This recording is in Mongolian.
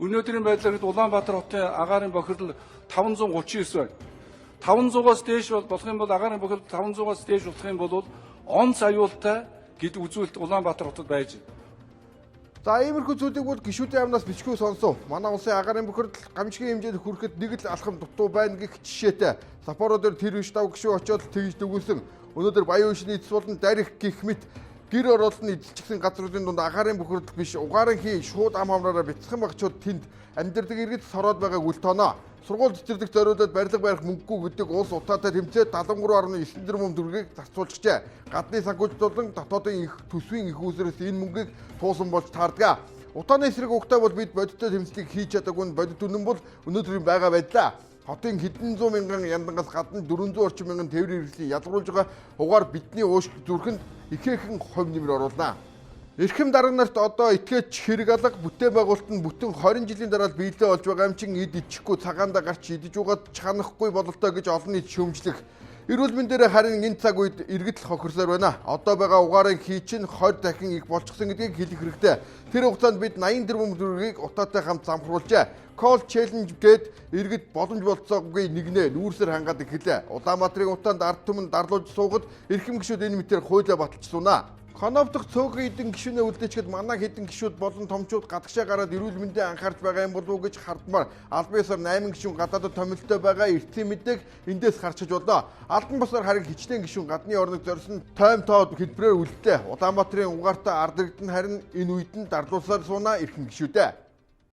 Өнөөдрийн байдлаар хэд Улаанбаатар хотын агаарын бохирдол 539 байна. 500-аас дээш болох юм бол агаарын бохирдол 500-аас дээш болох юм бол онц аюултай гэдэг үзүүлэлт Улаанбаатар хотод байж байна. За иймэрхүү зүйлийг бол гишүүдийн амнаас бичгүй сонсов. Манай улсын агаарын бохирдол гамшигын хэмжээнд хүрэхэд нэг л алхам дутуу байна гэх жишээтэй. Сапоро дээр тэр биш дав гişүү очоод тэгж дүгүүлсэн. Өнөөдөр Баян Өвчний эцэс болон Дарих гэх мэт гэр оролтны эзэлчихсэн газруудын дунд агаарын бохирдол биш угаарын хий шууд ам хамраараа бяцхан багчууд тэнд амьдардаг иргэд сороод байгааг үл тооноо. Сургууль цэцэрлэг зориулаад барилга барих мөнгөгүй гэдэг улс утаатай тэмцээд 73.9 тэрбум төгрөгийг зарцуулчихжээ. Гадны санхүүжилт болон дотоодын их төсвийн их үүсвэрээс энэ мөнгийг туусан болж таардаг. Утааны эсрэг угтаа бол бид бодиттой тэмцлийг хийж чадаагүй нь бодит үнэн бол өнөөдрийн байгаа байдлаа. Хотын хэдэн зуун мянган яндангаас гадна 400 орчим мянган тээврийн хэрэгслийг ялгаруулж байгаа угаар бидний уушг зүрхэнд ихээхэн хувь нэмэр оруулнаа. Эрхэм дарга нарт одоо итгэж хэрэг алга бүтээн байгуулалт нь бүтэн 20 жилийн дараа биелээ болж байгаа юм чин эд ичихгүй цагаандаа гарч идэж угаад чанахгүй бололтой гэж олон нийт шөмжлөх. Эрүүл мэндээр харин энэ цаг үед иргэд л хохирсоор байна. Одоо байгаа угаарын хий чинь 20 дахин их болчихсон гэдгийг хэлэх хэрэгтэй. Тэр хугацаанд бид 80 тэрбум төгрөгийг утаатай хамт замхруулжээ. Call challenge гээд иргэд боломж болцоогүй нэгнээ нүүрсээр хангаад эхэллээ. Улаанбаатарын утаанд ард түмэн дарлуулж суугаад эрхэм гишүүд энэ мэтээр хуйлаа баталчихсунаа. Коноп дахь цөөхөн эдэн гишүүнээ үлдээчихэд манай хэдэн гишүүд болон томчууд гадагшаа гараад эрүүл мэндийн анхаарч байгаа юм болов уу гэж хардмаар албан ёсоор 8 гишүүн гадаадд томилтой байгаа эртний мэдээг эндээс харчиж болно. Албан бусаар харин хичнээн гишүүн гадны орныг зорьсон тойм тоод хэлбэрээр үлдээ. Улаанбаатарын угаартаа ард иргэд нь харин энэ үед нь дарлуулсаар суунаа эрхэм гишүүдээ.